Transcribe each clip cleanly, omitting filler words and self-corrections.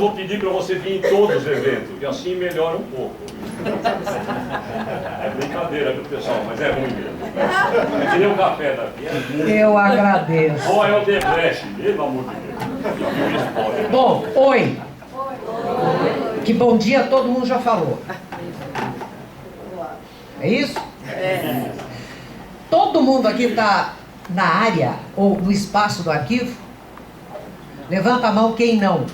vou pedir para você vir em todos os eventos, e assim melhora um pouco. É brincadeira, viu, pessoal? Mas é ruim mesmo. É que nem o café daqui. Eu agradeço. Ou é o debreche, pelo amor de Deus. Bom, oi. Que bom dia todo mundo já falou. É isso? É. Todo mundo aqui está na área ou no espaço do arquivo? Levanta a mão quem não.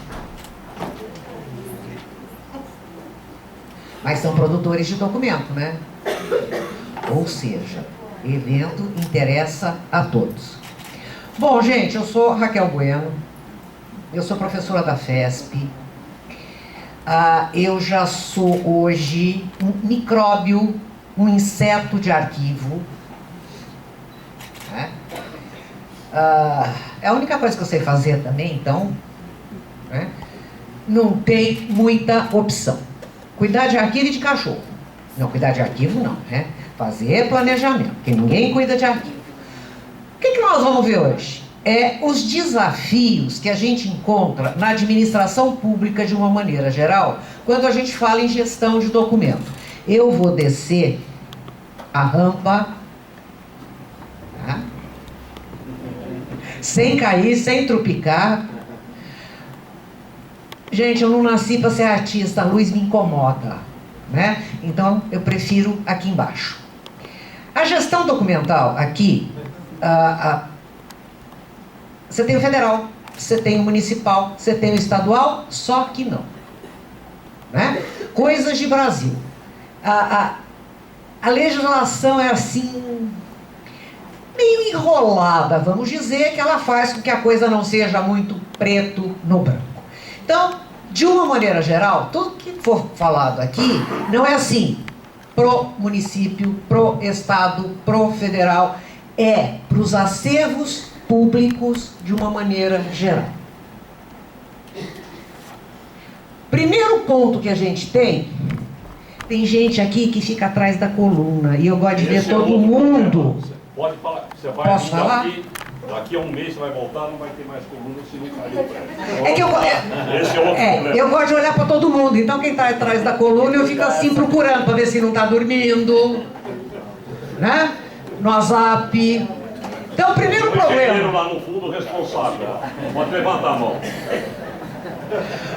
Mas são produtores de documento, né? Ou seja, evento interessa a todos. Bom, gente, eu sou Raquel Bueno, eu sou professora da FESP. Eu já sou hoje um micróbio, um inseto de arquivo. Né? É a única coisa que eu sei fazer também, então, né? Não tem muita opção. Cuidar de arquivo e de cachorro. Não, cuidar de arquivo não, né? Fazer planejamento, porque ninguém cuida de arquivo. O que nós vamos ver hoje? Os desafios que a gente encontra na administração pública de uma maneira geral, quando a gente fala em gestão de documento. Eu vou descer a rampa, tá? Sem cair, sem trupicar. Gente, eu não nasci para ser artista, a luz me incomoda, né? Então, eu prefiro aqui embaixo. A gestão documental aqui, você tem o federal, você tem o municipal, você tem o estadual, só que não. Né? Coisas de Brasil. A legislação é assim, meio enrolada, vamos dizer, que ela faz com que a coisa não seja muito preto no branco. Então, de uma maneira geral, tudo que for falado aqui não é assim, pro município, pro estado, pro federal, é para os acervos públicos de uma maneira geral. Primeiro ponto que a gente tem gente aqui que fica atrás da coluna, e eu gosto de ver todo mundo. Pode falar, você vai. Posso falar? Daqui a um mês você vai voltar, não vai ter mais coluna se não cair. Esse é outro problema. Eu gosto de olhar para todo mundo, então quem está atrás da coluna eu fico assim procurando para ver se não está dormindo, né? No WhatsApp. Então, o primeiro problema. Lá no fundo, responsável. Pode levantar a mão.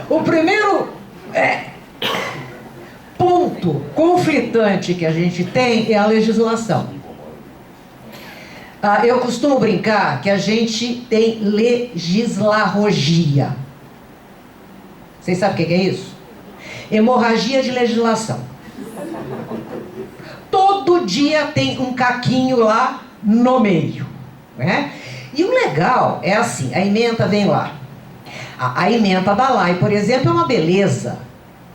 O primeiro ponto conflitante que a gente tem é a legislação. Eu costumo brincar que a gente tem legislarrogia. Vocês sabem o que é isso? Hemorragia de legislação. Todo dia tem um caquinho lá no meio. Né? E o legal é assim, a ementa vem lá. A ementa da lei, por exemplo, é uma beleza.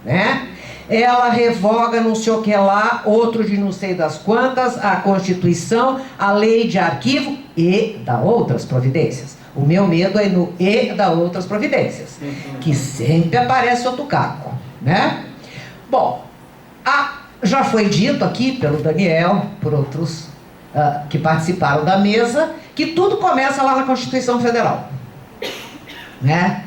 Né? Ela revoga não sei o que lá, outro de não sei das quantas, a Constituição, a lei de arquivo e da outras providências. O meu medo é no e da outras providências, que sempre aparece outro caco, né? Bom, já foi dito aqui pelo Daniel, por outros que participaram da mesa, que tudo começa lá na Constituição Federal, né?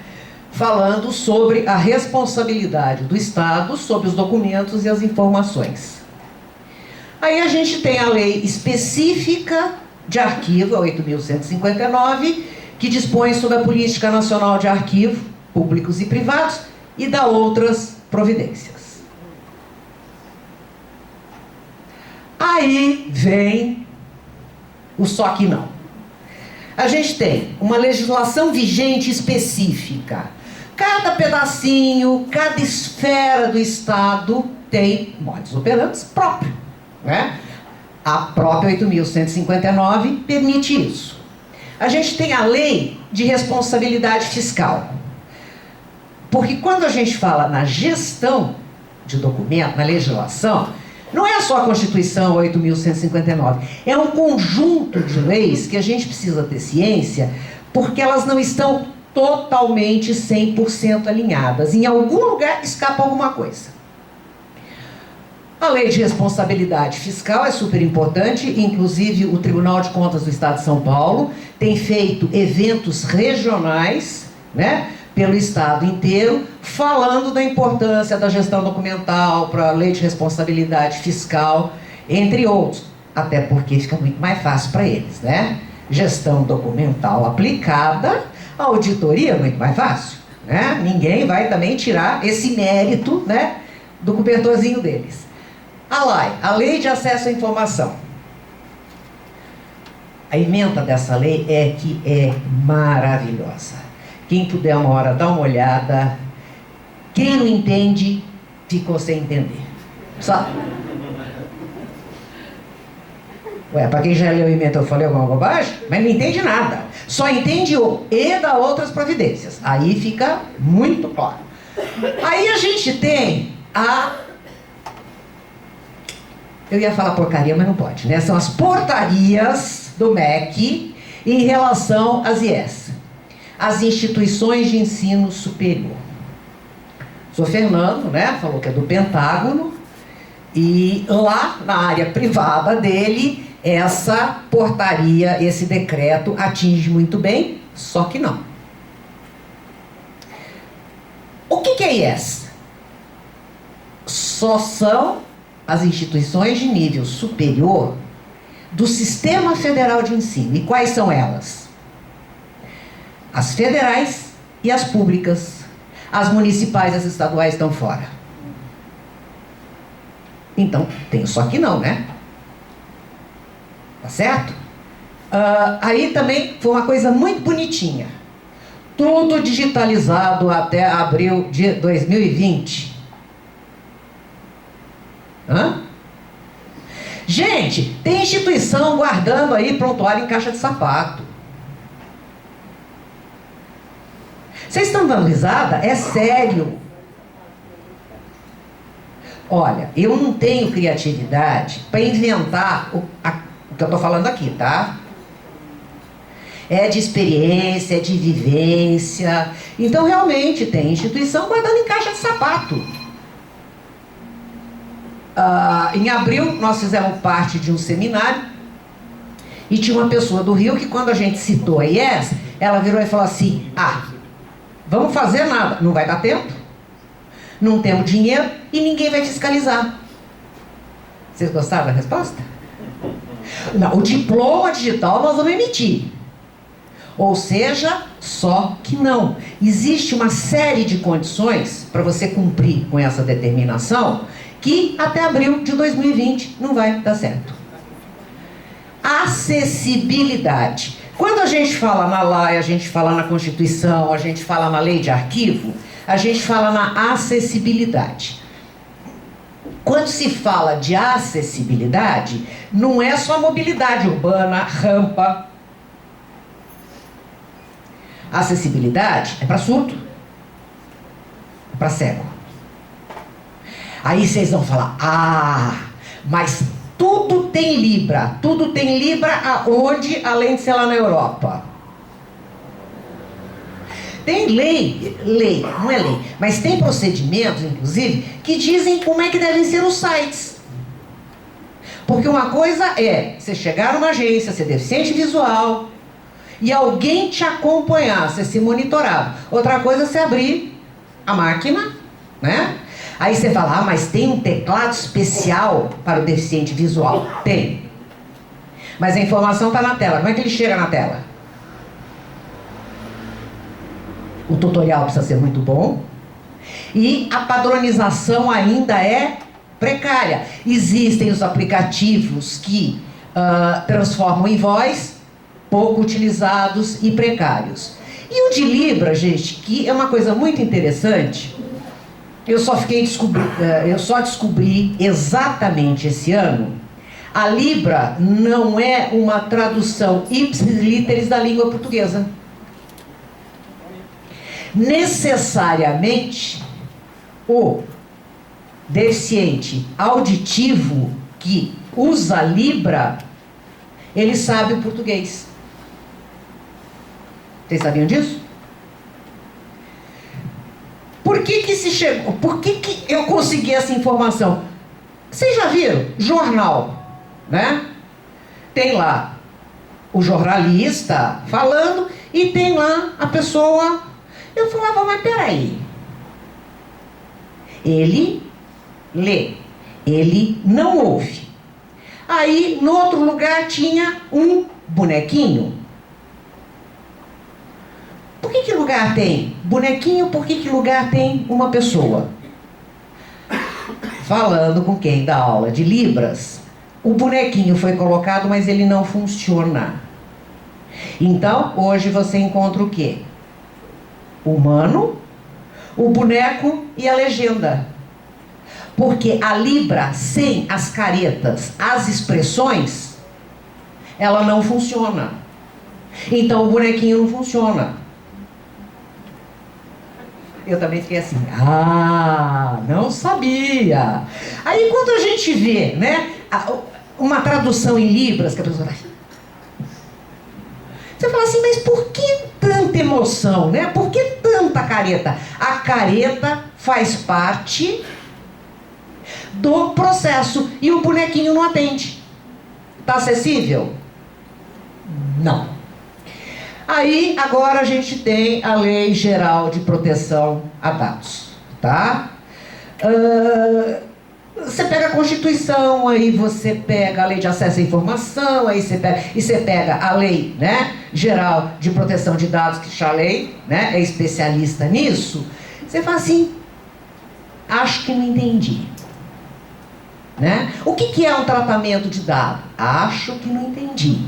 Falando sobre a responsabilidade do Estado sobre os documentos e as informações. Aí a gente tem a lei específica de arquivo, a 8.159, que dispõe sobre a Política Nacional de Arquivo, públicos e privados, e dá outras providências. Aí vem o só que não. A gente tem uma legislação vigente específica. Cada pedacinho, cada esfera do Estado tem modus operandi próprio, né? A própria 8.159 permite isso. A gente tem a lei de responsabilidade fiscal. Porque quando a gente fala na gestão de documento, na legislação, não é só a Constituição 8.159, é um conjunto de leis que a gente precisa ter ciência, porque elas não estão totalmente 100% alinhadas. Em algum lugar escapa alguma coisa. A lei de responsabilidade fiscal é super importante, inclusive o Tribunal de Contas do Estado de São Paulo tem feito eventos regionais, né, pelo Estado inteiro, falando da importância da gestão documental para a lei de responsabilidade fiscal, entre outros. Até porque fica muito mais fácil para eles, né? Gestão documental aplicada, a auditoria é muito mais fácil, né? Ninguém vai também tirar esse mérito, né, do cobertorzinho deles. A LAI, a Lei de Acesso à Informação. A ementa dessa lei é que é maravilhosa. Quem puder uma hora dar uma olhada. Quem não entende, ficou sem entender. Só. Ué, para quem já leu a emenda eu falei alguma bobagem? Mas não entende nada. Só entende o e da outras providências. Aí fica muito claro. Aí a gente tem a... Eu ia falar porcaria, mas não pode, né? São as portarias do MEC em relação às IES, as instituições de ensino superior. O senhor Fernando, né, falou que é do Pentágono, e lá na área privada dele, essa portaria, esse decreto atinge muito bem, só que não. O que é IES? Só são as instituições de nível superior do Sistema Federal de Ensino. E quais são elas? As federais e as públicas. As municipais e as estaduais estão fora. Então, tem só que não, né? Tá certo? Aí também foi uma coisa muito bonitinha. Tudo digitalizado até abril de 2020. Hã? Gente, tem instituição guardando aí prontuário em caixa de sapato. Vocês estão dando risada? É sério. Olha, eu não tenho criatividade para inventar o que eu estou falando aqui, tá? É de experiência, é de vivência. Então, realmente, tem instituição guardando em caixa de sapato. Em abril, nós fizemos parte de um seminário e tinha uma pessoa do Rio que, quando a gente citou a IES, ela virou e falou assim: vamos fazer nada, não vai dar tempo, não temos dinheiro e ninguém vai fiscalizar. Vocês gostaram da resposta? Não, o diploma digital nós vamos emitir. Ou seja, só que não. Existe uma série de condições para você cumprir com essa determinação que até abril de 2020 não vai dar certo. Acessibilidade. Quando a gente fala na lei, a gente fala na Constituição, a gente fala na lei de arquivo, a gente fala na acessibilidade. Quando se fala de acessibilidade, não é só mobilidade urbana, rampa. Acessibilidade é para surdo, é para cego. Aí vocês vão falar: mas tudo tem Libra. Tudo tem Libra aonde, além de ser lá na Europa? Tem lei, não é lei, mas tem procedimentos, inclusive, que dizem como é que devem ser os sites. Porque uma coisa é você chegar numa agência, ser deficiente visual, e alguém te acompanhar, você se monitorar. Outra coisa é você abrir a máquina, né? Aí você fala: mas tem um teclado especial para o deficiente visual? Tem. Mas a informação está na tela. Como é que ele chega na tela? O tutorial precisa ser muito bom. E a padronização ainda é precária. Existem os aplicativos que transformam em voz, pouco utilizados e precários. E o de Libra, gente, que é uma coisa muito interessante. Eu só descobri exatamente esse ano. A Libra não é uma tradução ipsis literis da língua portuguesa. Necessariamente, o deficiente auditivo que usa Libra, ele sabe o português. Vocês sabiam disso? Por que se chegou? Por que eu consegui essa informação? Vocês já viram? Jornal, né? Tem lá o jornalista falando e tem lá a pessoa Eu falava, mas peraí. Ele lê, ele não ouve. Aí, no outro lugar, tinha um bonequinho. Por que lugar tem bonequinho? Por que lugar tem uma pessoa? Falando com quem dá aula de Libras, o bonequinho foi colocado, mas ele não funciona. Então, hoje você encontra o quê? O humano, o boneco e a legenda. Porque a Libra, sem as caretas, as expressões, ela não funciona. Então o bonequinho não funciona. Eu também fiquei assim, não sabia. Aí quando a gente vê, né, uma tradução em Libras, que a pessoa vai... Você fala assim, mas por que tanta emoção, né? Por que tanta careta? A careta faz parte do processo e o bonequinho não atende. Está acessível? Não. Aí, agora a gente tem a Lei Geral de Proteção a Dados, tá? Você pega a Constituição, aí você pega a Lei de Acesso à Informação, aí você pega a Lei, né, Geral de Proteção de Dados, que a lei, né, é especialista nisso. Você fala assim, acho que não entendi. Né? O que é um tratamento de dados? Acho que não entendi.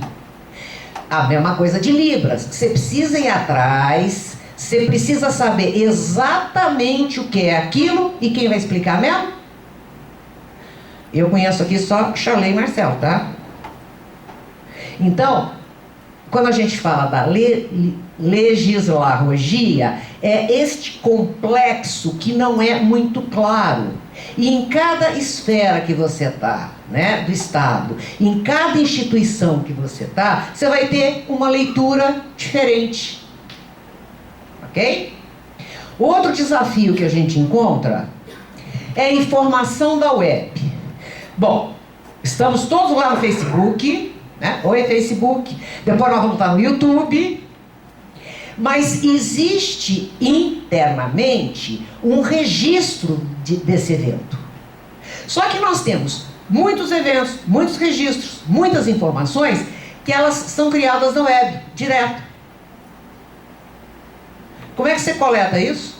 A mesma coisa de Libras. Você precisa ir atrás, você precisa saber exatamente o que é aquilo e quem vai explicar mesmo? Eu conheço aqui só Charley e Marcel, tá? Então, quando a gente fala da legislarologia, é este complexo que não é muito claro. E em cada esfera que você está, né, do Estado, em cada instituição que você está, você vai ter uma leitura diferente. Ok? Outro desafio que a gente encontra é a informação da web. Bom, estamos todos lá no Facebook, né? Oi, Facebook. Depois nós vamos estar no YouTube. Mas existe internamente um registro desse evento. Só que nós temos muitos eventos, muitos registros, muitas informações que elas são criadas na web, direto. Como é que você coleta isso?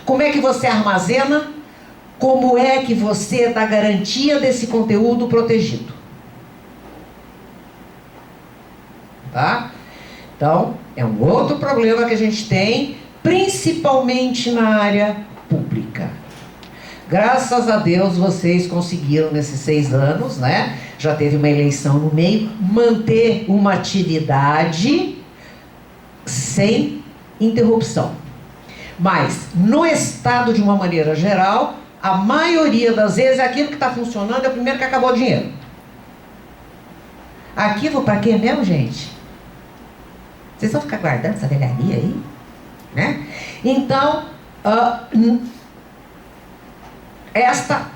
Como é que você armazena? Como é que você dá garantia desse conteúdo protegido? Tá? Então, é um outro problema que a gente tem, principalmente na área pública. Graças a Deus vocês conseguiram nesses 6 anos, né? Já teve uma eleição no meio, manter uma atividade sem interrupção. Mas, no Estado, de uma maneira geral, a maioria das vezes aquilo que está funcionando é o primeiro que acabou o dinheiro. Arquivo para quê mesmo, gente? Vocês vão ficar guardando essa velharia aí? Né? Então, esta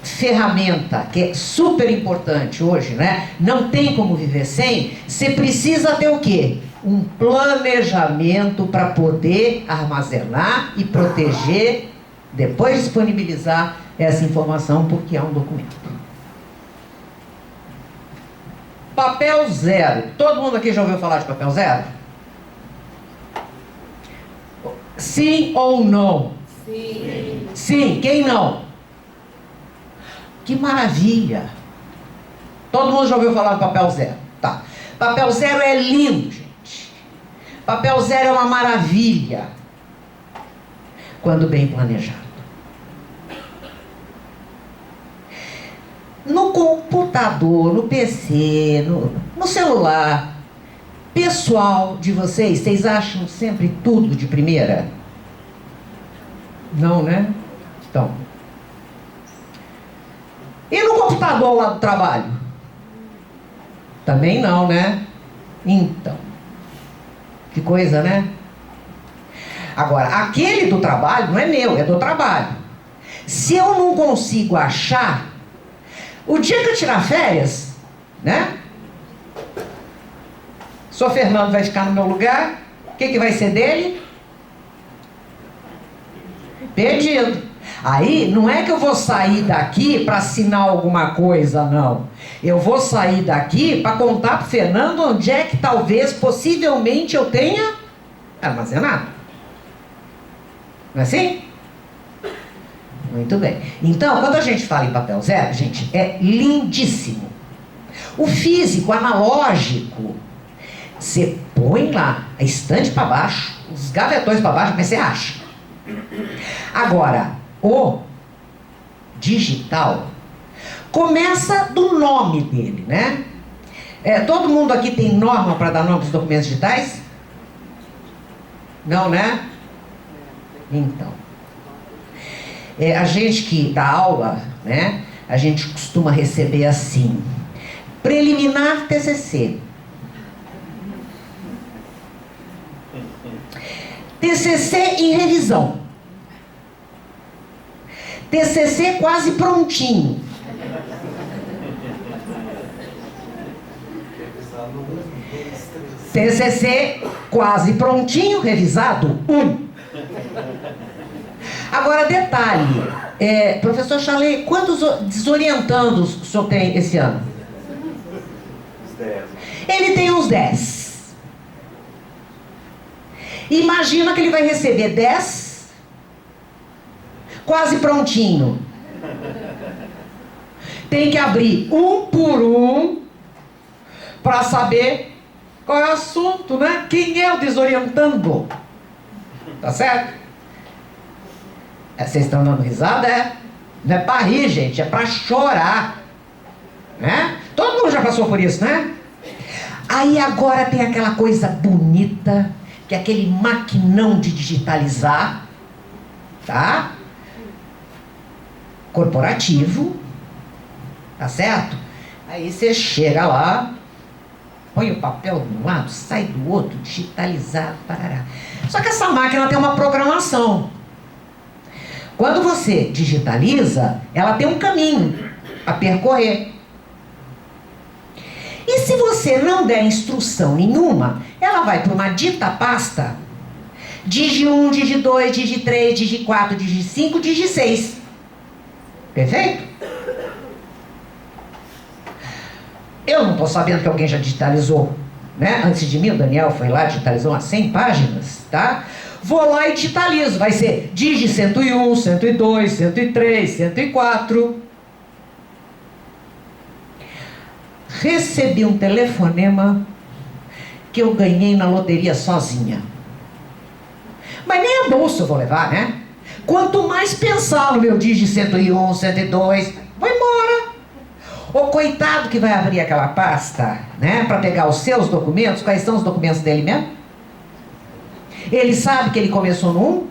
ferramenta, que é super importante hoje, né? Não tem como viver sem. Você precisa ter o quê? Um planejamento para poder armazenar e proteger, depois disponibilizar essa informação, porque é um documento. Papel zero. Todo mundo aqui já ouviu falar de papel zero? Sim ou não? Sim. Sim, quem não? Que maravilha! Todo mundo já ouviu falar do papel zero? Tá. Papel zero é lindo, gente. Papel zero é uma maravilha. Quando bem planejado. No computador, no PC, no celular pessoal de vocês acham sempre tudo de primeira? Não, né? Então. E no computador lá do trabalho? Também não, né? Então. Que coisa, né? Agora, aquele do trabalho não é meu, é do trabalho. Se eu não consigo achar, o dia que eu tirar férias, né? O senhor Fernando vai ficar no meu lugar. O que vai ser dele? Perdido. Aí não é que eu vou sair daqui para assinar alguma coisa, não. Eu vou sair daqui para contar para o Fernando onde é que talvez, possivelmente, eu tenha armazenado. Não é assim? Muito bem. Então, quando a gente fala em papel zero, gente, é lindíssimo. O físico, analógico, você põe lá a estante para baixo, os gavetões para baixo, mas você acha. Agora, o digital começa do nome dele, né? Todo mundo aqui tem norma para dar nome para os documentos digitais? Não, né? Então, a gente que dá aula, né? A gente costuma receber assim: preliminar TCC. TCC em revisão. TCC quase prontinho. TCC quase prontinho, revisado 1. Agora, detalhe, professor Chalé, quantos desorientandos o senhor tem esse ano? Uns 10. Ele tem uns 10. Imagina que ele vai receber 10, quase prontinho. Tem que abrir um por um para saber qual é o assunto, né? Quem é o desorientando? Tá certo? Vocês estão dando risada, Não é para rir, gente, é para chorar. Né? Todo mundo já passou por isso, né? Aí agora tem aquela coisa bonita, que é aquele maquinão de digitalizar, tá? Corporativo, tá certo? Aí você chega lá, põe o papel de um lado, sai do outro, digitalizado, parará. Só que essa máquina tem uma programação. Quando você digitaliza, ela tem um caminho a percorrer. E se você não der instrução nenhuma, ela vai para uma dita pasta, digi 1, digi 2, digi 3, digi 4, digi 5, digi 6. Perfeito? Eu não estou sabendo que alguém já digitalizou, né? Antes de mim, o Daniel foi lá, digitalizou umas 100 páginas, tá? Vou lá e digitalizo, vai ser digi 101, 102, 103, 104. Recebi um telefonema que eu ganhei na loteria sozinha. Mas nem a bolsa eu vou levar, né? Quanto mais pensar no meu digi 101, 102, vou embora. O coitado que vai abrir aquela pasta, né, para pegar os seus documentos, quais são os documentos dele mesmo? Ele sabe que ele começou no 1?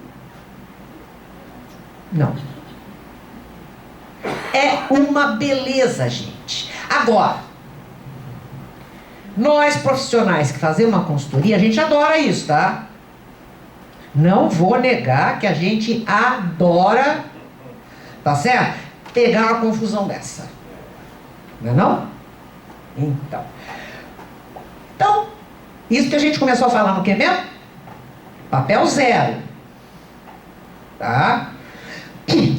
Não. É uma beleza, gente. Agora, nós profissionais que fazemos uma consultoria, a gente adora isso, tá? Não vou negar que a gente adora, tá certo? Pegar uma confusão dessa. Não é não? Então, isso que a gente começou a falar no que mesmo? Papel zero. Tá?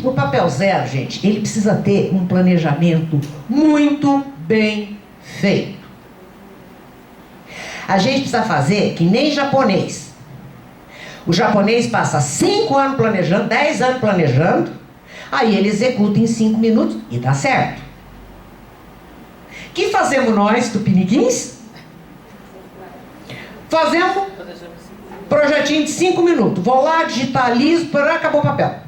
O papel zero, gente, ele precisa ter um planejamento muito bem feito. A gente precisa fazer que nem japonês. O japonês passa 5 anos planejando, 10 anos planejando, aí ele executa em 5 minutos e dá certo. O que fazemos nós, tupiniquins? Fazemos projetinho de 5 minutos. Vou lá, digitalizo, acabou o papel.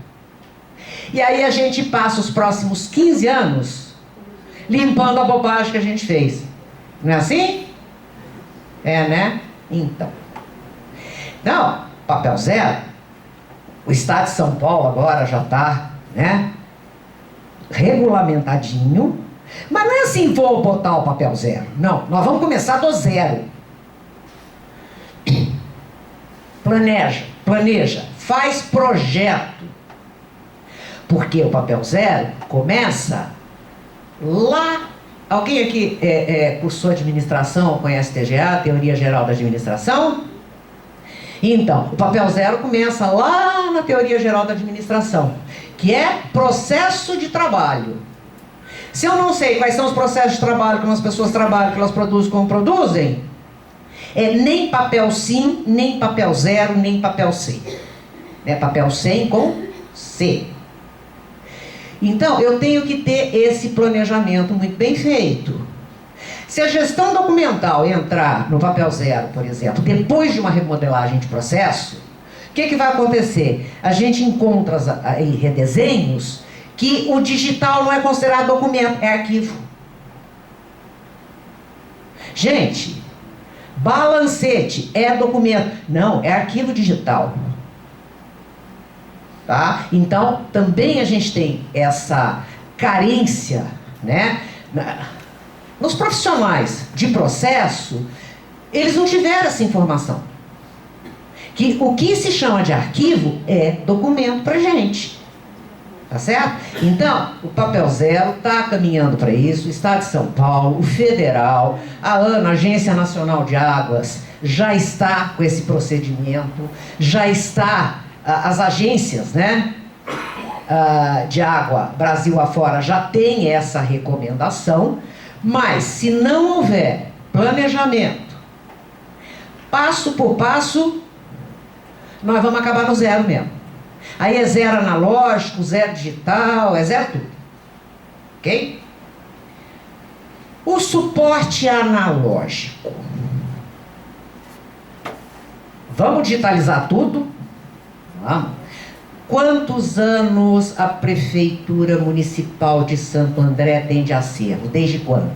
E aí a gente passa os próximos 15 anos limpando a bobagem que a gente fez. Não é assim? É, né? Então, papel zero, o Estado de São Paulo agora já está, né, regulamentadinho, mas não é assim, vou botar o papel zero. Não, nós vamos começar do zero. Planeja, faz projeto. Porque o papel zero começa lá. Alguém aqui cursou administração, conhece TGA, Teoria Geral da Administração? Então, o papel zero começa lá na teoria geral da administração, que é processo de trabalho. Se eu não sei quais são os processos de trabalho, como as pessoas trabalham, que elas produzem, como produzem, é nem papel sim, nem papel zero, nem papel C. É papel sem com C. Então, eu tenho que ter esse planejamento muito bem feito. Se a gestão documental entrar no papel zero, por exemplo, depois de uma remodelagem de processo, o que vai acontecer? A gente encontra aí redesenhos que o digital não é considerado documento, é arquivo. Gente, balancete é documento. Não, é arquivo digital. Tá? Então, também a gente tem essa carência, né? Nos profissionais de processo, eles não tiveram essa informação. Que o que se chama de arquivo é documento pra gente. Tá certo? Então, o papel zero está caminhando para isso. O Estado de São Paulo, o Federal, a ANA, Agência Nacional de Águas, já está com esse procedimento, já está, as agências, né, de água, Brasil afora, já tem essa recomendação, mas se não houver planejamento, passo por passo, nós vamos acabar no zero mesmo. Aí é zero analógico, zero digital, é zero tudo. Ok? O suporte analógico. Vamos digitalizar tudo? Vamos. Quantos anos a Prefeitura Municipal de Santo André tem de acervo? Desde quando?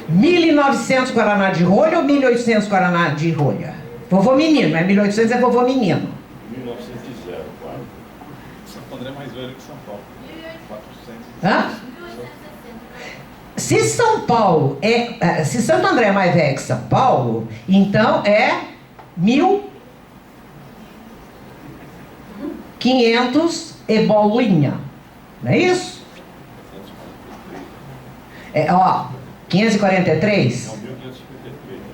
1900 Guaraná de rolha ou 1800 Guaraná de rolha? Vovô menino, né? 1800 é vovô menino. 1900, claro. Santo André é mais velho que São Paulo. 400. Hã? Se São Paulo se Santo André é mais velho que São Paulo, então é 1500 e bolinha. Não é isso? Ó, 543? Não, 1553.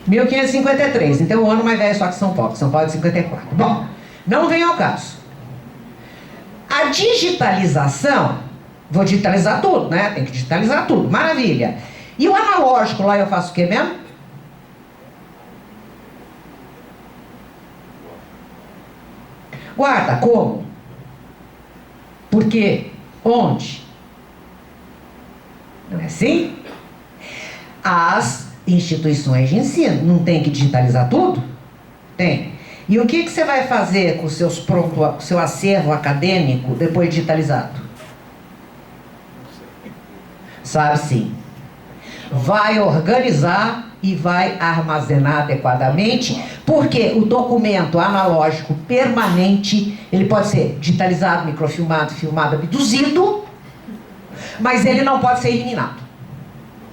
1553, então o ano mais velho só que São Paulo. São Paulo é de 54. Bom, não vem ao caso. A digitalização, vou digitalizar tudo, né? Tem que digitalizar tudo, maravilha. E o analógico lá eu faço o quê mesmo? Guarda, como? Por quê? Onde? Não é assim? As instituições de ensino não tem que digitalizar tudo? Tem. E o que você vai fazer com o seu acervo acadêmico depois digitalizado? Sabe sim. Vai organizar e vai armazenar adequadamente, porque o documento analógico permanente, ele pode ser digitalizado, microfilmado, filmado, abduzido, mas ele não pode ser eliminado.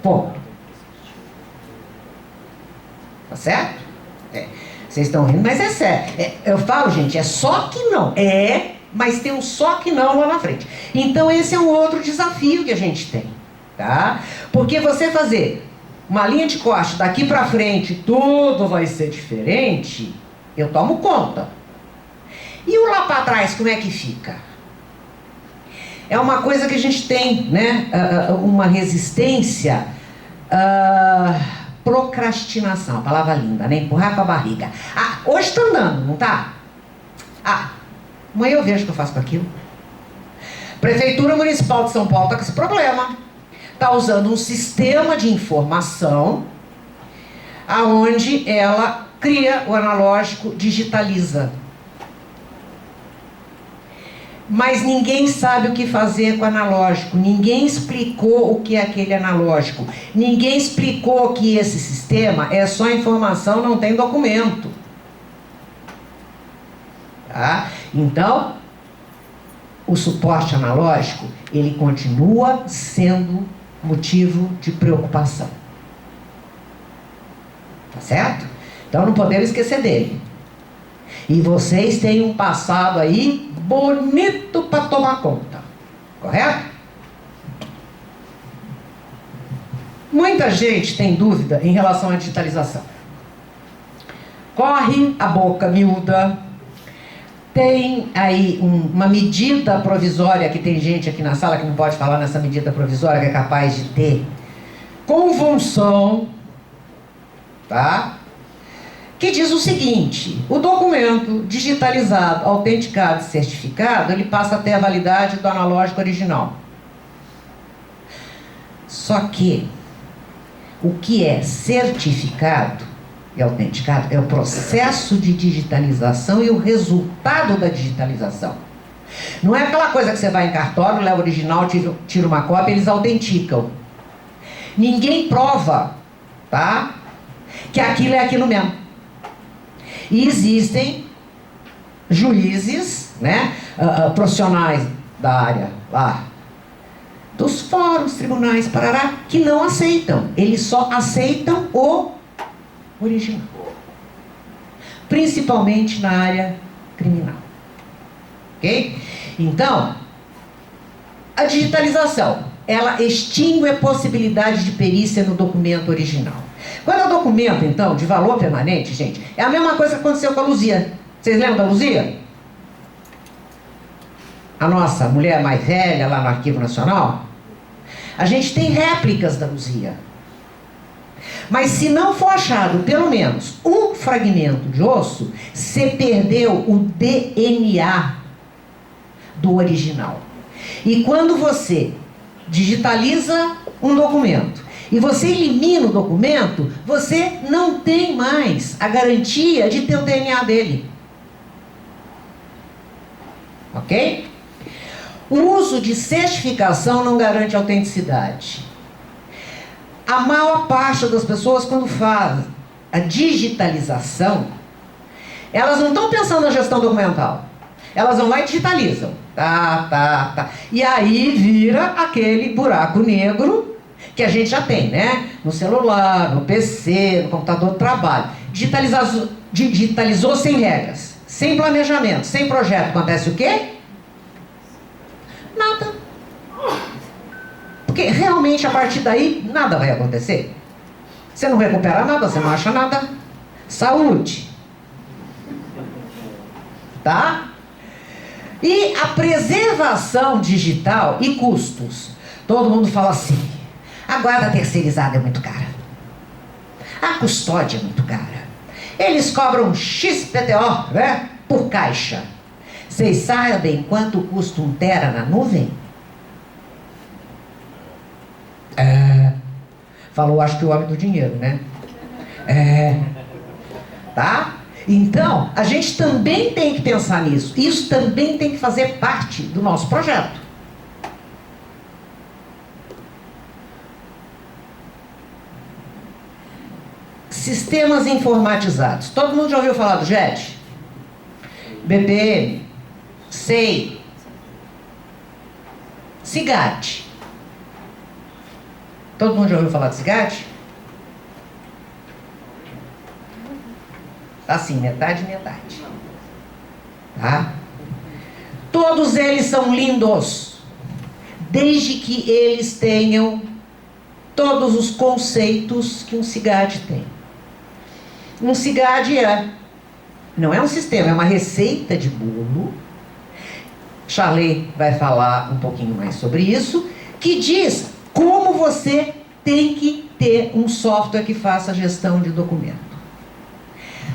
Ponto. Tá certo? Vocês estão rindo, mas é sério. Eu falo, gente, é só que não. Mas tem um só que não lá na frente. Então esse é um outro desafio que a gente tem. Tá? Porque você fazer uma linha de corte daqui pra frente, tudo vai ser diferente, eu tomo conta. E o lá pra trás, como é que fica? É uma coisa que a gente tem, né? Uma resistência, procrastinação, palavra linda, né? Empurrar com a barriga. Hoje tá andando, não tá? Amanhã eu vejo o que eu faço com aquilo. Prefeitura Municipal de São Paulo tá com esse problema. Está usando um sistema de informação aonde ela cria o analógico, digitaliza. Mas ninguém sabe o que fazer com o analógico. Ninguém explicou o que é aquele analógico. Ninguém explicou que esse sistema é só informação, não tem documento. Tá? Então, o suporte analógico, ele continua sendo motivo de preocupação. Tá certo? Então não podemos esquecer dele. E vocês têm um passado aí bonito para tomar conta. Correto? Muita gente tem dúvida em relação à digitalização. corre a boca miúda, tem aí uma medida provisória, que tem gente aqui na sala que não pode falar nessa medida provisória, que é capaz de ter convulsão, tá? Que diz o seguinte: o documento digitalizado, autenticado e certificado, ele passa a ter a validade do analógico original. Só que o que é certificado e autenticado é o processo de digitalização e o resultado da digitalização. Não é aquela coisa que você vai em cartório, leva o original, tira uma cópia, eles autenticam. Ninguém prova, tá? Que aquilo é aquilo mesmo. E existem juízes, né, profissionais da área lá, dos fóruns, tribunais, parará, que não aceitam. Eles só aceitam o original. Principalmente na área criminal. Ok? Então, a digitalização, ela extingue a possibilidade de perícia no documento original. Quando é um documento, então, de valor permanente, gente, é a mesma coisa que aconteceu com a Luzia. Vocês lembram da Luzia? A nossa mulher mais velha lá no Arquivo Nacional? A gente tem réplicas da Luzia. Mas se não for achado pelo menos um fragmento de osso, você perdeu o DNA do original. E quando você digitaliza um documento e você elimina o documento, você não tem mais a garantia de ter o DNA dele. Ok? O uso de certificação não garante autenticidade. A maior parte das pessoas, quando faz a digitalização, elas não estão pensando na gestão documental. Elas vão lá e digitalizam. Tá. E aí vira aquele buraco negro que a gente já tem, né? No celular, no PC, no computador de trabalho. Digitalizou sem regras, sem planejamento, sem projeto. Acontece o quê? Nada. Porque realmente a partir daí nada vai acontecer. Você não recupera nada, você não acha nada. Saúde. Tá? E a preservação digital e custos. Todo mundo fala assim: a guarda terceirizada é muito cara. A custódia é muito cara. Eles cobram XPTO, né, por caixa. Vocês sabem quanto custa 1 tera na nuvem? Falou, acho que o homem do dinheiro, né? Tá? Então, a gente também tem que pensar nisso. Isso também tem que fazer parte do nosso projeto. Sistemas informatizados. Todo mundo já ouviu falar do JET? BPM, SEI, SIGAT. Todo mundo já ouviu falar de SIGAT? Assim, metade. Tá? Todos eles são lindos, desde que eles tenham todos os conceitos que um SIGAT tem. Um SIGAT não é um sistema, é uma receita de bolo. Charley vai falar um pouquinho mais sobre isso, que diz como você tem que ter um software que faça a gestão de documento.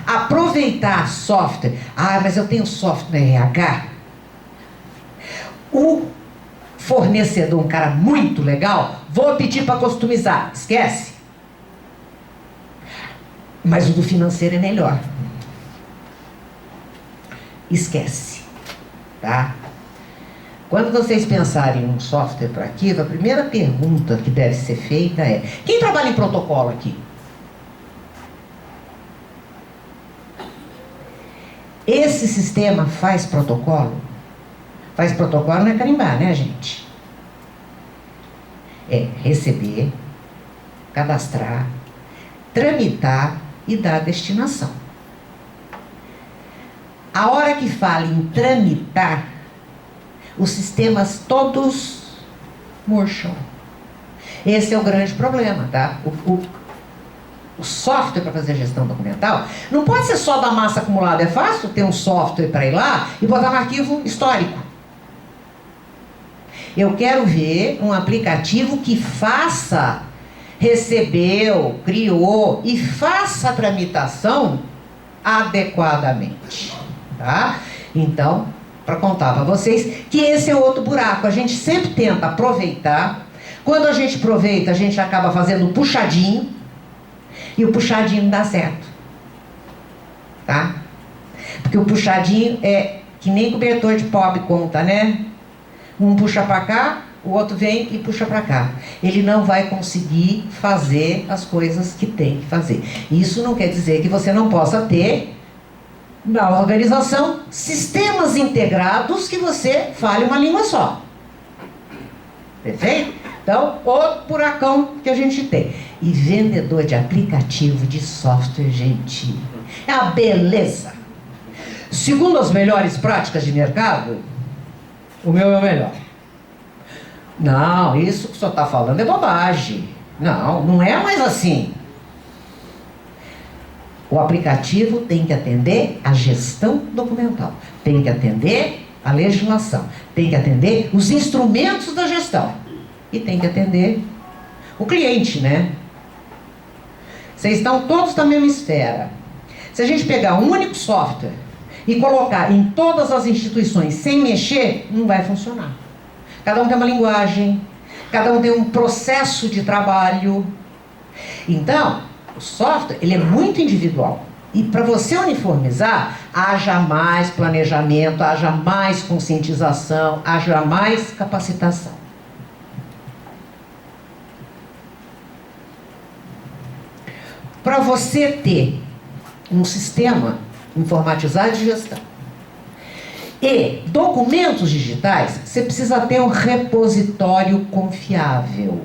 Aproveitar software. Mas eu tenho software RH. O fornecedor, um cara muito legal, vou pedir para customizar. Esquece. Mas o do financeiro é melhor. Esquece. Tá? Quando vocês pensarem em um software para aquilo, a primeira pergunta que deve ser feita é: quem trabalha em protocolo aqui? Esse sistema faz protocolo? Faz protocolo não é carimbar, né, gente? É receber, cadastrar, tramitar e dar destinação. A hora que fala em tramitar, os sistemas todos murcham. Esse é o grande problema, tá? o software para fazer gestão documental não pode ser só da massa acumulada. É fácil ter um software para ir lá e botar um arquivo histórico. Eu quero ver um aplicativo que faça, recebeu, criou e faça a tramitação adequadamente, tá? Então, para contar para vocês que esse é outro buraco. A gente sempre tenta aproveitar. Quando a gente aproveita, a gente acaba fazendo um puxadinho. E o puxadinho não dá certo. Tá? Porque o puxadinho é que nem cobertor de pobre conta, né? Um puxa para cá, o outro vem e puxa para cá. Ele não vai conseguir fazer as coisas que tem que fazer. Isso não quer dizer que você não possa ter na organização sistemas integrados que você fale uma língua só. Perfeito? Então, outro buracão que a gente tem. E vendedor de aplicativo de software, gente, é a beleza. Segundo as melhores práticas de mercado, o meu é o melhor. Não, isso que o senhor está falando é bobagem. Não, não é mais assim. O aplicativo tem que atender a gestão documental, tem que atender a legislação, tem que atender os instrumentos da gestão e tem que atender o cliente, né? Vocês estão todos na mesma esfera. Se a gente pegar um único software e colocar em todas as instituições sem mexer, não vai funcionar. Cada um tem uma linguagem, cada um tem um processo de trabalho. Então, o software, ele é muito individual. E para você uniformizar, haja mais planejamento, haja mais conscientização, haja mais capacitação. Para você ter um sistema informatizado de gestão e documentos digitais, você precisa ter um repositório confiável.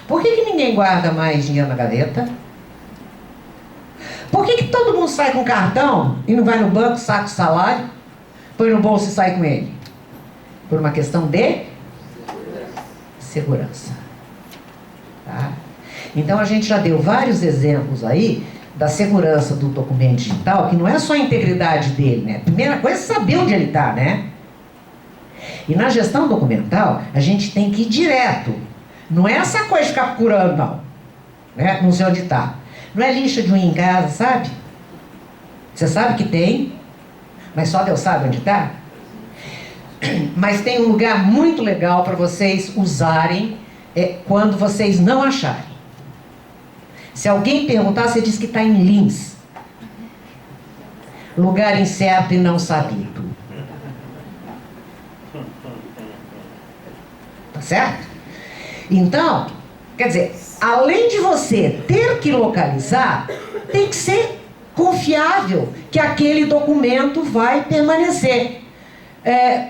Por que ninguém guarda mais dinheiro na gaveta? Por que todo mundo sai com cartão e não vai no banco, saca o salário, põe no bolso e sai com ele? Por uma questão de segurança. Tá? Então a gente já deu vários exemplos aí da segurança do documento digital, que não é só a integridade dele, né? A primeira coisa é saber onde ele está, né? E na gestão documental, a gente tem que ir direto. Não é essa coisa de ficar procurando, não. Né? Não sei onde está. Não é lixa de unha em casa, sabe? Você sabe que tem, mas só Deus sabe onde está. Mas tem um lugar muito legal para vocês usarem quando vocês não acharem. Se alguém perguntar, você diz que está em Lins. Lugar incerto e não sabido. Tá certo? Então, quer dizer, além de você ter que localizar, tem que ser confiável que aquele documento vai permanecer.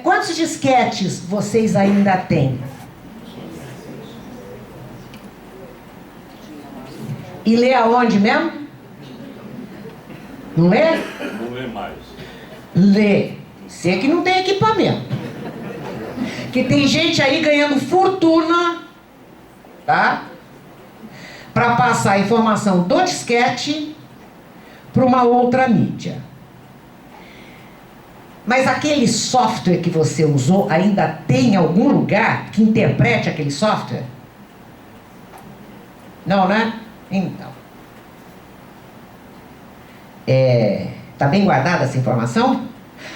Quantos disquetes vocês ainda têm? E lê aonde mesmo? Não lê? Não lê mais. Lê. Você que não tem equipamento. Que tem gente aí ganhando fortuna, tá? Para passar a informação do disquete para uma outra mídia. Mas aquele software que você usou ainda tem algum lugar que interprete aquele software? Não, né? Então. Tá bem guardada essa informação?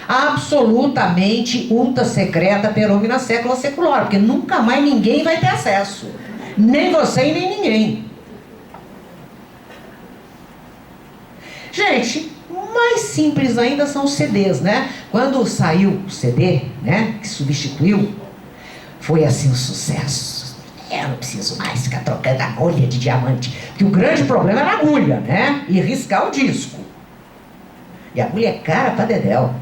Absolutamente ultra secreta per omnia secula seculorum, porque nunca mais ninguém vai ter acesso. Nem você e nem ninguém. Gente, mais simples ainda são os CDs, né? Quando saiu o CD, né, que substituiu, foi assim um sucesso. Eu não preciso mais ficar trocando agulha de diamante, porque o grande problema era a agulha, né? E riscar o disco. E a agulha é cara pra dedéu,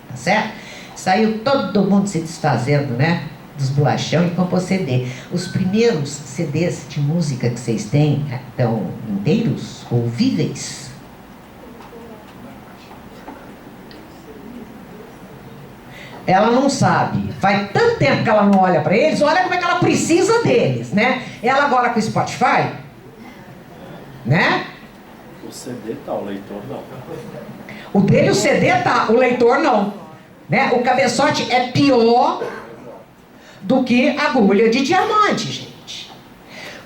tá certo? Saiu todo mundo se desfazendo, né, dos bolachão e comprou CD. Os primeiros CDs de música que vocês têm estão inteiros, ouvíveis. Ela não sabe. Faz tanto tempo que ela não olha para eles, olha como é que ela precisa deles, né? Ela agora com o Spotify, né? O CD tá, o leitor não. O dele, o CD tá, o leitor não, né? O cabeçote é pior do que agulha de diamante, gente.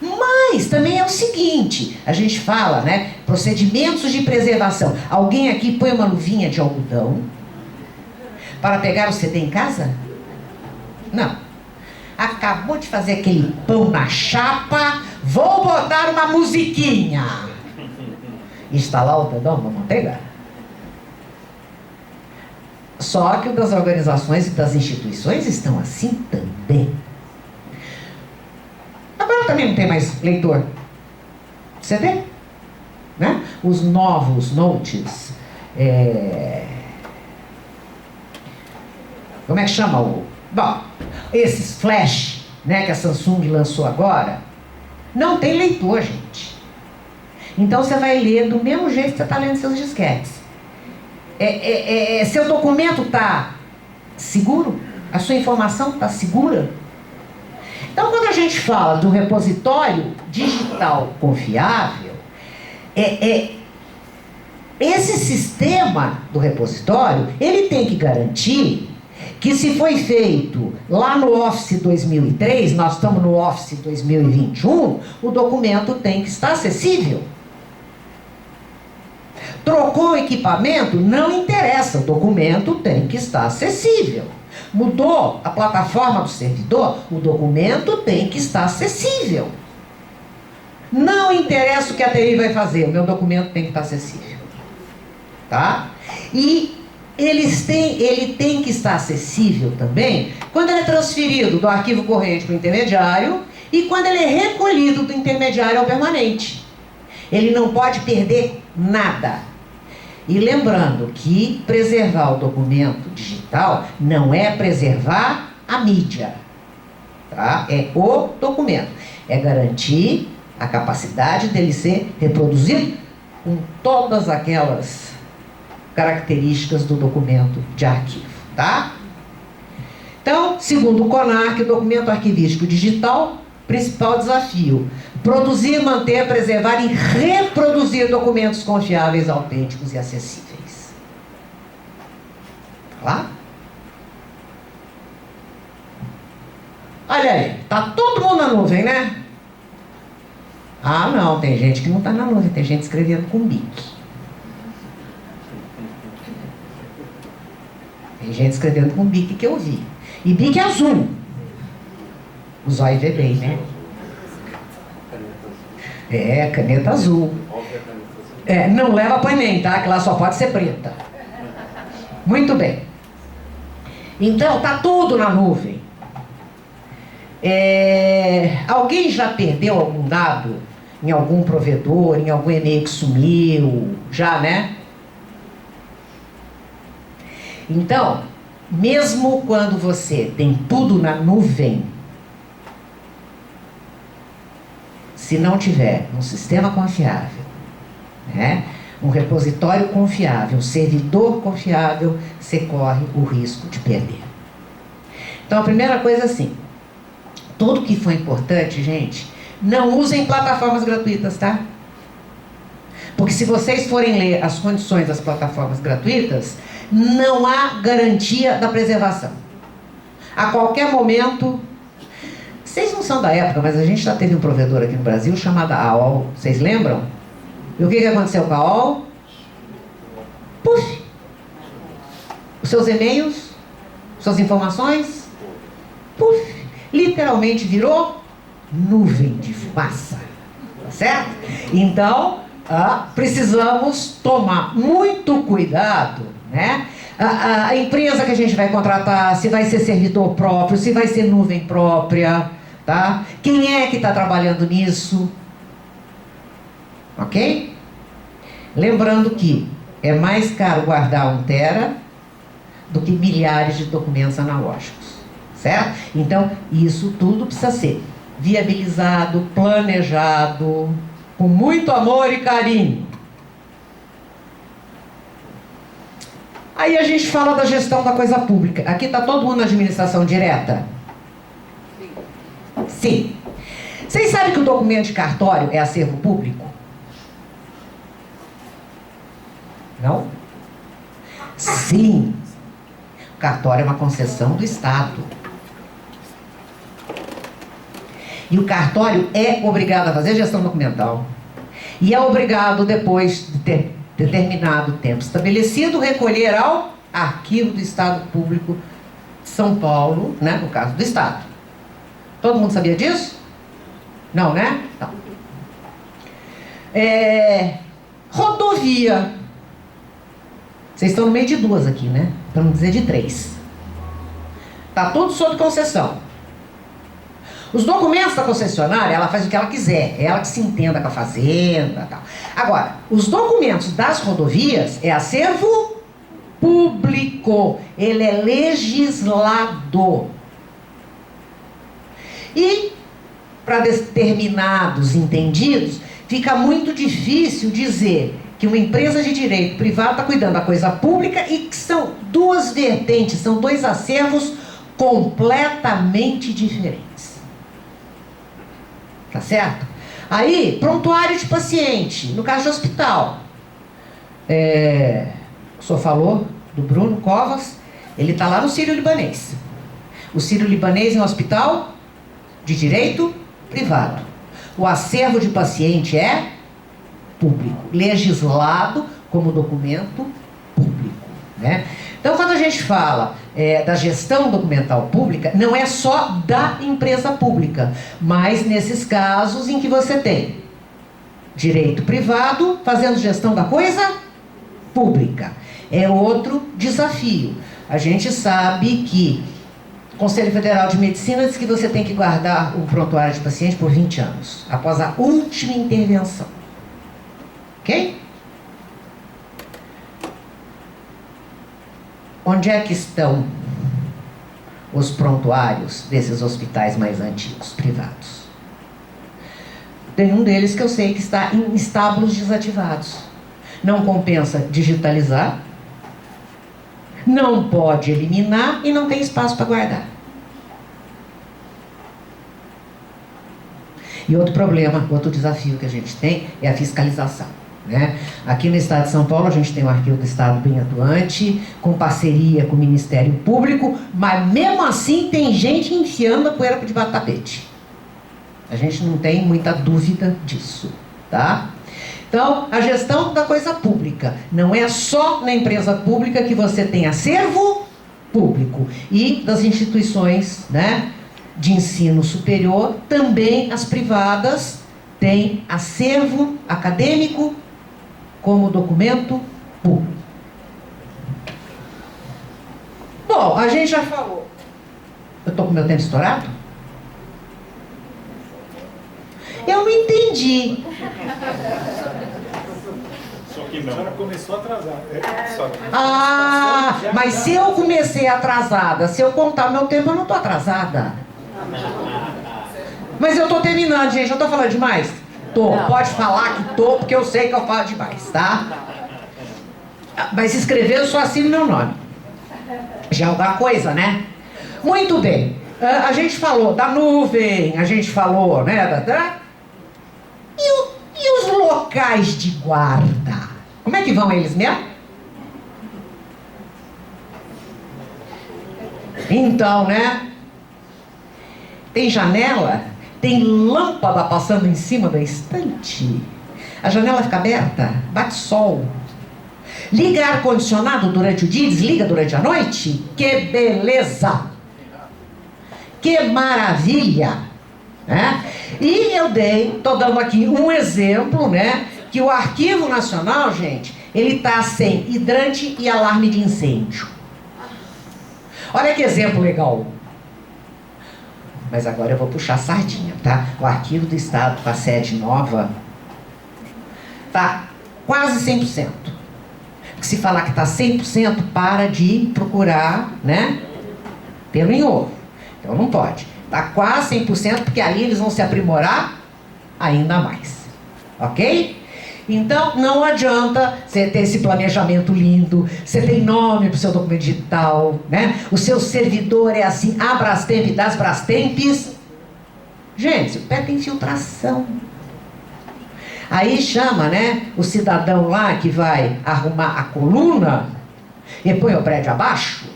Mas também é o seguinte, a gente fala, né? Procedimentos de preservação. Alguém aqui põe uma luvinha de algodão para pegar o CD em casa? Não. Acabou de fazer aquele pão na chapa, vou botar uma musiquinha. Instalar o dedão na manteiga? Só que o das organizações e das instituições estão assim também. Agora também não tem mais leitor CD, né? Os novos notes, como é que chama o... Bom, esses flash, né, que a Samsung lançou agora, não tem leitor, gente. Então você vai ler do mesmo jeito que você está lendo seus disquetes. Seu documento está seguro? A sua informação está segura? Então, quando a gente fala do repositório digital confiável, esse sistema do repositório, ele tem que garantir que, se foi feito lá no Office 2003, nós estamos no Office 2021, o documento tem que estar acessível. Trocou o equipamento? Não interessa, o documento tem que estar acessível. Mudou a plataforma do servidor? O documento tem que estar acessível. Não interessa o que a TI vai fazer, o meu documento tem que estar acessível. Tá? E ele tem que estar acessível também quando ele é transferido do arquivo corrente para o intermediário e quando ele é recolhido do intermediário ao permanente. Ele não pode perder nada. E lembrando que preservar o documento digital não é preservar a mídia, tá? É o documento. É garantir a capacidade dele ser reproduzido com todas aquelas características do documento de arquivo, tá? Então, segundo o CONARC, o documento arquivístico digital, principal desafio: produzir, manter, preservar e reproduzir documentos confiáveis, autênticos e acessíveis. Lá? Olha aí, tá todo mundo na nuvem, né? Ah, não, tem gente que não tá na nuvem, tem gente escrevendo com bic. Tem gente escrevendo com bic que eu vi. E bic azul. O zóio vê bem, né? Caneta azul. Não leva para o Enem, tá? Que lá só pode ser preta. Muito bem. Então, tá tudo na nuvem. Alguém já perdeu algum dado em algum provedor, em algum e-mail que sumiu? Já, né? Então, mesmo quando você tem tudo na nuvem, se não tiver um sistema confiável, né, um repositório confiável, um servidor confiável, você corre o risco de perder. Então, a primeira coisa é assim: tudo que foi importante, gente, não usem plataformas gratuitas, tá? Porque se vocês forem ler as condições das plataformas gratuitas, não há garantia da preservação. A qualquer momento... Vocês não são da época, mas a gente já teve um provedor aqui no Brasil chamado AOL. Vocês lembram? E o que aconteceu com a AOL? Puf! Os seus e-mails, suas informações, puf! Literalmente virou nuvem de fumaça. Tá certo? Então, precisamos tomar muito cuidado, né? A empresa que a gente vai contratar, se vai ser servidor próprio, se vai ser nuvem própria, tá? Quem é que está trabalhando nisso? Ok? Lembrando que é mais caro guardar 1 tera do que milhares de documentos analógicos, certo? Então, isso tudo precisa ser viabilizado, planejado, com muito amor e carinho. Aí a gente fala da gestão da coisa pública. Aqui está todo mundo na administração direta? Sim. Vocês sabem que o documento de cartório é acervo público? Sim. O cartório é uma concessão do Estado. E o cartório é obrigado a fazer gestão documental. E é obrigado, depois de ter determinado tempo estabelecido, recolher ao Arquivo do Estado Público de São Paulo, né, no caso do Estado. Todo mundo sabia disso? Não, né? Não. Rodovia. Vocês estão no meio de duas aqui, né? Para não dizer de três. Tá tudo sob concessão. Os documentos da concessionária, ela faz o que ela quiser. É ela que se entenda com a fazenda, tal. Agora, os documentos das rodovias é acervo público. Ele é legislado. E, para determinados entendidos, fica muito difícil dizer que uma empresa de direito privado está cuidando da coisa pública e que são duas vertentes, são dois acervos completamente diferentes. Tá certo? Aí, prontuário de paciente, no caso de hospital. O senhor falou do Bruno Covas, ele está lá no Sírio-Libanês. O Sírio-Libanês é um hospital de direito privado. O acervo de paciente é público, legislado como documento público, né? Então, quando a gente fala da gestão documental pública, não é só da empresa pública, mas nesses casos em que você tem direito privado fazendo gestão da coisa pública. É outro desafio. A gente sabe que o Conselho Federal de Medicina diz que você tem que guardar o prontuário de paciente por 20 anos, após a última intervenção. Ok? Onde é que estão os prontuários desses hospitais mais antigos, privados? Tem um deles que eu sei que está em estábulos desativados. Não compensa digitalizar, não pode eliminar e não tem espaço para guardar. E outro problema, outro desafio que a gente tem é a fiscalização, né? Aqui no estado de São Paulo a gente tem um arquivo do estado bem atuante, com parceria com o Ministério Público, mas mesmo assim tem gente enfiando a poeira por debaixo do tapete. A gente não tem muita dúvida disso, tá? Então, a gestão da coisa pública não é só na empresa pública que você tem acervo público, e das instituições, né, de ensino superior, também as privadas têm acervo acadêmico como documento público. Bom, a gente já falou. Eu estou com meu tempo estourado? Eu não entendi. Só que não. A senhora começou atrasada. Ah, mas se eu comecei atrasada, se eu contar meu tempo, eu não estou atrasada. Mas eu estou terminando, gente. Eu estou falando demais? Tô. Pode falar que tô, porque eu sei que eu falo demais, tá? Mas se escrever, eu só assino meu nome. Já é alguma coisa, né? Muito bem. A gente falou da nuvem, a gente falou, né? E os locais de guarda? Como é que vão eles mesmo? Então, né? Tem janela, tem lâmpada passando em cima da estante. A janela fica aberta, bate sol. Liga ar-condicionado durante o dia, desliga durante a noite. Que beleza! Que maravilha! Né? E eu estou dando aqui um exemplo, né? Que o Arquivo Nacional, gente, ele está sem hidrante e alarme de incêndio. Olha que exemplo legal. Mas agora eu vou puxar a sardinha, tá? O Arquivo do Estado, com a sede nova, tá quase 100%. Porque se falar que tá 100%, para de procurar, né? Pelo em ovo. Então não pode. Tá quase 100%, porque aí eles vão se aprimorar ainda mais. Ok? Então, não adianta você ter esse planejamento lindo, você tem nome para o seu documento digital, né? O seu servidor é assim, a Brastemp das Brastempes. Gente, o pé tem filtração. Aí chama, né, o cidadão lá que vai arrumar a coluna, E põe o prédio abaixo?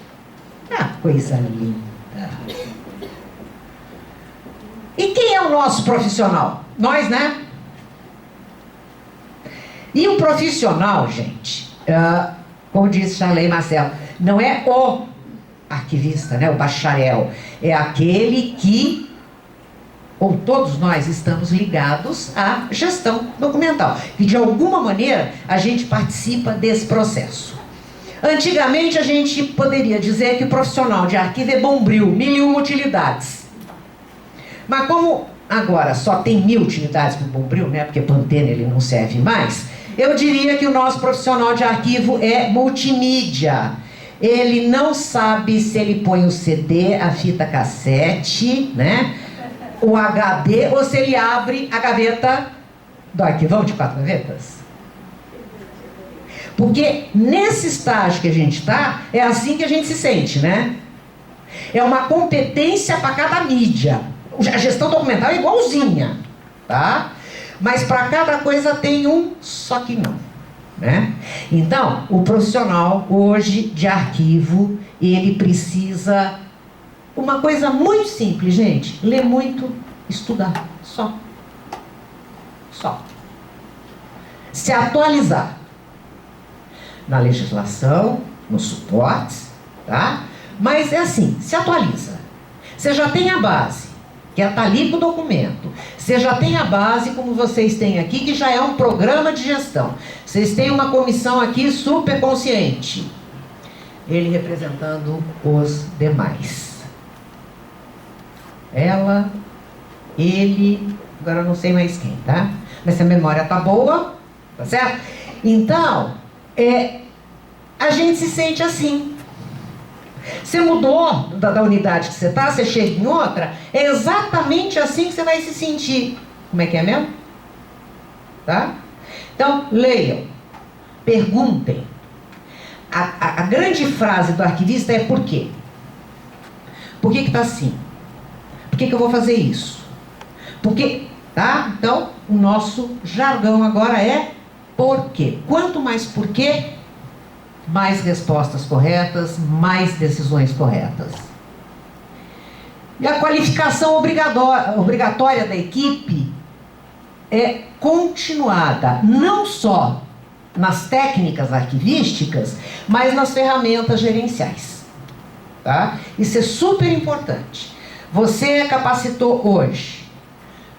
Ah, coisa linda. E quem é o nosso profissional? Nós, né? E o profissional, gente, como disse Charley Marcelo, não é o arquivista, né, o bacharel, é aquele que, ou todos nós estamos ligados à gestão documental, e de alguma maneira a gente participa desse processo. Antigamente a gente poderia dizer que o profissional de arquivo é bombril, 1000 utilidades. Mas como agora só tem 1000 utilidades para o bombril, né, porque Pantene ele não serve mais, eu diria que o nosso profissional de arquivo é multimídia. Ele não sabe se ele põe o CD, a fita cassete, né, o HD, ou se ele abre a gaveta do arquivão de 4 gavetas. Porque nesse estágio que a gente está, é assim que a gente se sente, né? É uma competência para cada mídia. A gestão documental é igualzinha, tá? Mas para cada coisa tem um, só que não, né? Então, o profissional hoje de arquivo, ele precisa uma coisa muito simples, gente: ler muito, estudar, só. Se atualizar na legislação, nos suportes, tá? Mas é assim, se atualiza. Você já tem a base, que está ali com o documento. Você já tem a base, como vocês têm aqui, que já é um programa de gestão. Vocês têm uma comissão aqui super consciente. Ele representando os demais. Ela, ele, agora eu não sei mais quem, tá? Mas se a memória tá boa, tá certo? Então, a gente se sente assim. Você mudou da unidade que você está, você chega em outra, é exatamente assim que você vai se sentir. Como é que é mesmo? Tá? Então, leiam, perguntem. A grande frase do arquivista é por quê? Por que está assim? Por que eu vou fazer isso? Por quê? Tá? Então, o nosso jargão agora é por quê. Quanto mais por quê, mais respostas corretas, mais decisões corretas. E a qualificação obrigatória da equipe é continuada, não só nas técnicas arquivísticas, mas nas ferramentas gerenciais. Tá? Isso é super importante. Você capacitou hoje.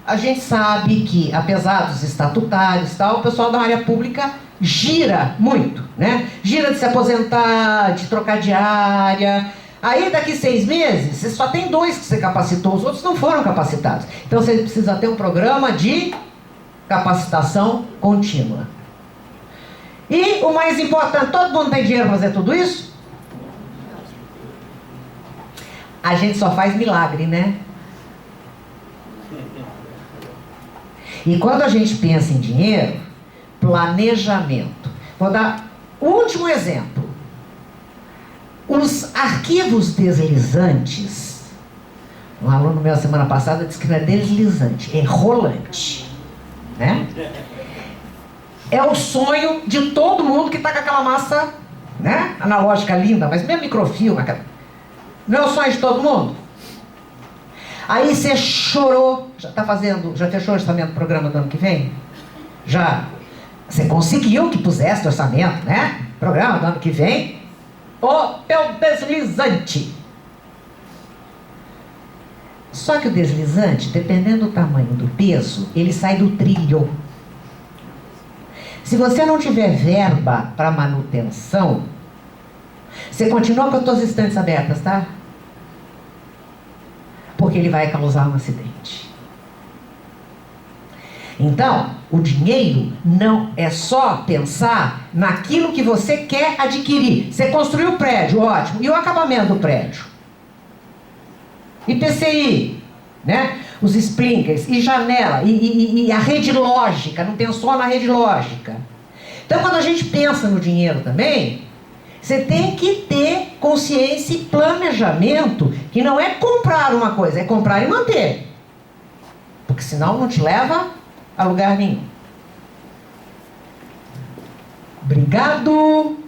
A gente sabe que, apesar dos estatutários e tal, o pessoal da área pública gira muito, né? Gira de se aposentar, de trocar de área. Aí daqui 6 meses, você só tem 2 que você capacitou, os outros não foram capacitados. Então você precisa ter um programa de capacitação contínua. E o mais importante, todo mundo tem dinheiro para fazer tudo isso? A gente só faz milagre, né? E quando a gente pensa em dinheiro, planejamento. Vou dar o último exemplo. Os arquivos deslizantes. Um aluno meu semana passada disse que não é deslizante, é rolante, né? É o sonho de todo mundo que está com aquela massa, né, analógica linda, mas mesmo microfilme. Não é o sonho de todo mundo? Aí você chorou, já fechou o orçamento do programa do ano que vem? Já. Você conseguiu que pusesse o orçamento, né? Programa do ano que vem. O teu deslizante. Só que o deslizante, dependendo do tamanho do peso, ele sai do trilho. Se você não tiver verba para manutenção, você continua com as suas estantes abertas, tá? Porque ele vai causar um acidente. Então, o dinheiro não é só pensar naquilo que você quer adquirir. Você construiu o prédio, ótimo. E o acabamento do prédio? IPCI, né? Os sprinklers, e janela, e a rede lógica, não pensou na rede lógica. Então, quando a gente pensa no dinheiro também, você tem que ter consciência e planejamento, que não é comprar uma coisa, é comprar e manter. Porque senão não te leva a lugar nenhum. Obrigado!